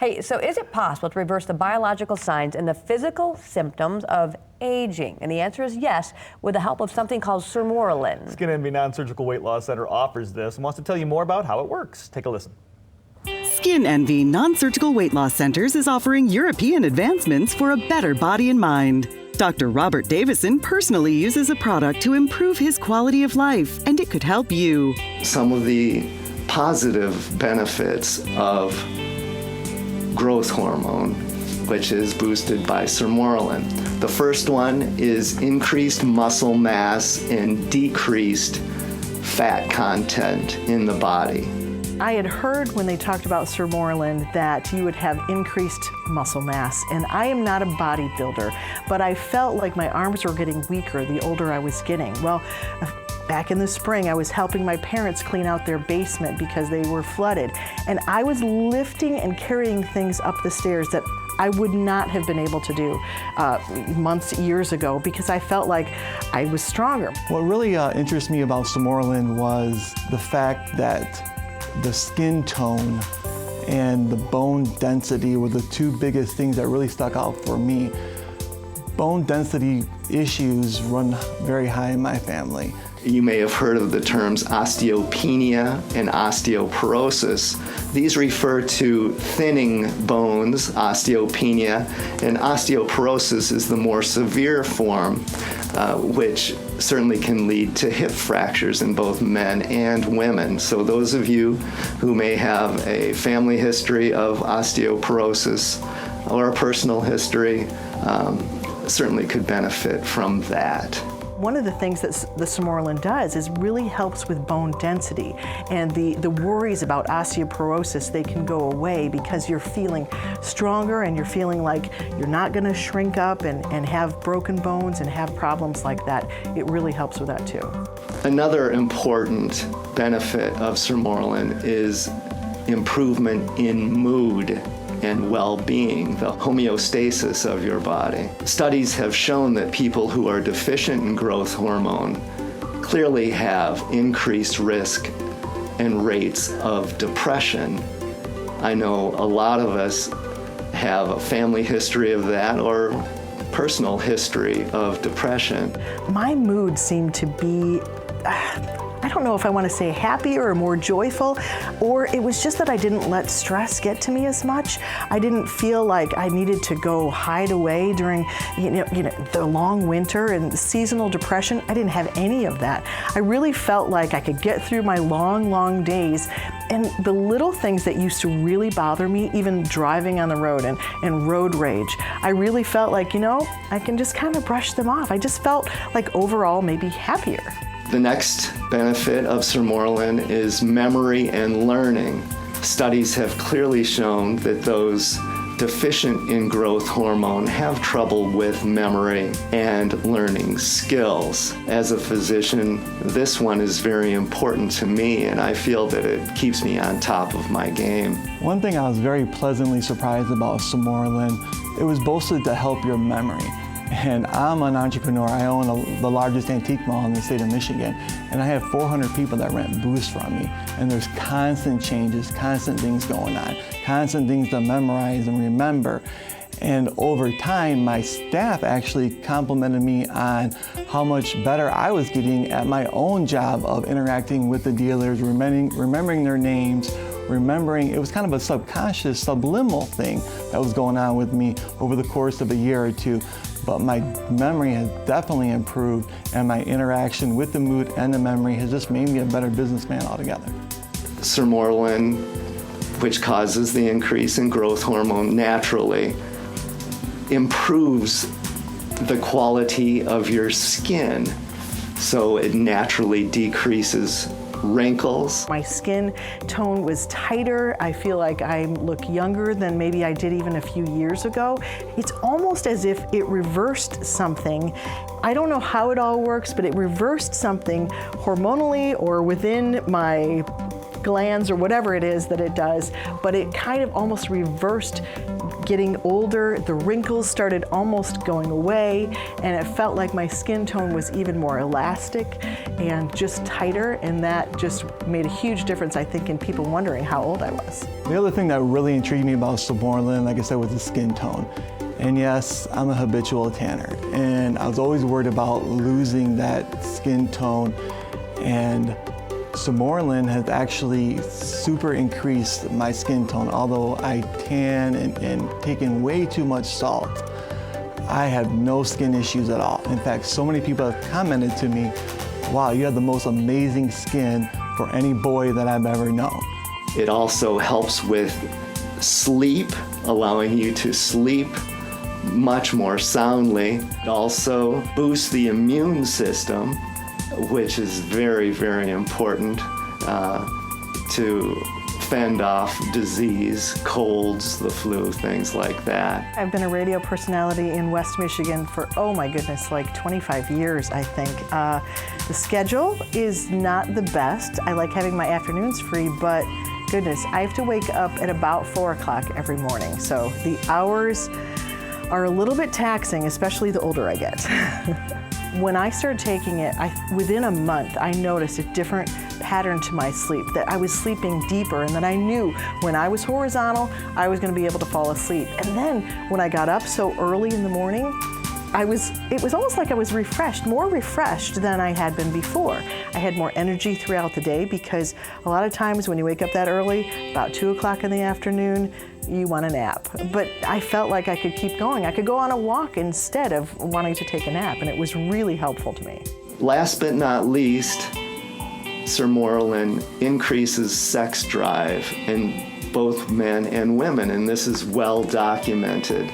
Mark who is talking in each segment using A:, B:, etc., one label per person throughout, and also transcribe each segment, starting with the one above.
A: Hey, so is it possible to reverse the biological signs and the physical symptoms of aging? And the answer is yes, with the help of something called Sermorelin.
B: Skin Envy Non-Surgical Weight Loss Center offers this and wants to tell you more about how it works. Take a listen.
C: Skin Envy Non-Surgical Weight Loss Centers is offering European advancements for a better body and mind. Dr. Robert Davison personally uses a product to improve his quality of life, and it could help you.
D: Some of the positive benefits of growth hormone, which is boosted by Sermorelin. The first one is increased muscle mass and decreased fat content in the body.
E: I had heard when they talked about Sermorelin that you would have increased muscle mass, and I am not a bodybuilder, but I felt like my arms were getting weaker the older I was getting. Well, back in the spring, I was helping my parents clean out their basement because they were flooded, and I was lifting and carrying things up the stairs that I would not have been able to do years ago because I felt like I was stronger.
F: What really interests me about Sermorelin was the fact that the skin tone and the bone density were the two biggest things that really stuck out for me. Bone density issues run very high in my family.
D: You may have heard of the terms osteopenia and osteoporosis. These refer to thinning bones, osteopenia, and osteoporosis is the more severe form, which certainly can lead to hip fractures in both men and women. So those of you who may have a family history of osteoporosis or a personal history certainly could benefit from that.
E: One of the things that the Sermorelin does is really helps with bone density, and the worries about osteoporosis, they can go away because you're feeling stronger and you're feeling like you're not going to shrink up and have broken bones and have problems like that. It really helps with that too.
D: Another important benefit of Sermorelin is improvement in mood and well-being, the homeostasis of your body. Studies have shown that people who are deficient in growth hormone clearly have increased risk and rates of depression. I know a lot of us have a family history of that or personal history of depression.
E: My mood seemed to be I don't know if I want to say happier or more joyful, or it was just that I didn't let stress get to me as much. I didn't feel like I needed to go hide away during the long winter and seasonal depression. I didn't have any of that. I really felt like I could get through my long days, and the little things that used to really bother me, even driving on the road and road rage, I really felt like, I can just kind of brush them off. I just felt like overall maybe happier.
D: The next benefit of Sermorelin is memory and learning. Studies have clearly shown that those deficient in growth hormone have trouble with memory and learning skills. As a physician, this one is very important to me, and I feel that it keeps me on top of my game.
F: One thing I was very pleasantly surprised about Sermorelin, it was boasted to help your memory. And I'm an entrepreneur. I own the largest antique mall in the state of Michigan, and I have 400 people that rent booths from me. And there's constant changes, constant things going on, constant things to memorize and remember. And over time, my staff actually complimented me on how much better I was getting at my own job of interacting with the dealers, remembering their names, it was kind of a subconscious, subliminal thing that was going on with me over the course of a year or two. But my memory has definitely improved, and my interaction with the mood and the memory has just made me a better businessman altogether.
D: Sermorelin, which causes the increase in growth hormone naturally, improves the quality of your skin, so it naturally decreases wrinkles.
E: My skin tone was tighter. I feel like I look younger than maybe I did even a few years ago. It's almost as if it reversed something. I don't know how it all works, but it reversed something hormonally or within my glands or whatever it is that it does, but it kind of almost reversed getting older. The wrinkles started almost going away, and it felt like my skin tone was even more elastic and just tighter, and that just made a huge difference, I think, in people wondering how old I was.
F: The other thing that really intrigued me about Sermorelin, like I said, was the skin tone. And yes, I'm a habitual tanner, and I was always worried about losing that skin tone. And Sermorelin has actually super increased my skin tone. Although I tan and take in way too much salt, I have no skin issues at all. In fact, so many people have commented to me, wow, you have the most amazing skin for any boy that I've ever known.
D: It also helps with sleep, allowing you to sleep much more soundly. It also boosts the immune system, which is very, very important to fend off disease, colds, the flu, things like that.
E: I've been a radio personality in West Michigan for, oh my goodness, like 25 years, I think. The schedule is not the best. I like having my afternoons free, but goodness, I have to wake up at about 4 o'clock every morning. So the hours are a little bit taxing, especially the older I get. When I started taking it, within a month, I noticed a different pattern to my sleep, that I was sleeping deeper, and that I knew when I was horizontal, I was going to be able to fall asleep. And then when I got up so early in the morning, it was almost like I was refreshed, more refreshed than I had been before. I had more energy throughout the day, because a lot of times when you wake up that early, about 2 o'clock in the afternoon, you want a nap. But I felt like I could keep going. I could go on a walk instead of wanting to take a nap, and it was really helpful to me.
D: Last but not least, Sermorelin increases sex drive in both men and women, and this is well documented.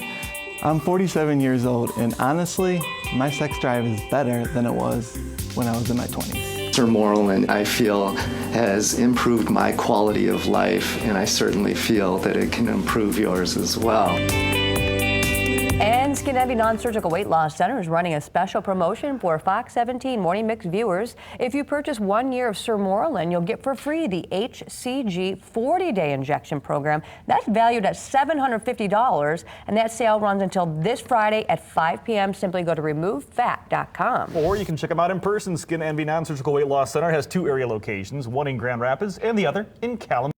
F: I'm 47 years old, and honestly, my sex drive is better than it was when I was in my 20s.
D: Sermorelin, I feel, has improved my quality of life, and I certainly feel that it can improve yours as well.
A: And Skin Envy Non-Surgical Weight Loss Center is running a special promotion for Fox 17 Morning Mix viewers. If you purchase 1 year of Sermorelin, you'll get for free the HCG 40-day injection program. That's valued at $750, and that sale runs until this Friday at 5 p.m. Simply go to removefat.com.
B: Or you can check them out in person. Skin Envy Non-Surgical Weight Loss Center has 2 area locations, one in Grand Rapids and the other in Kalamazoo.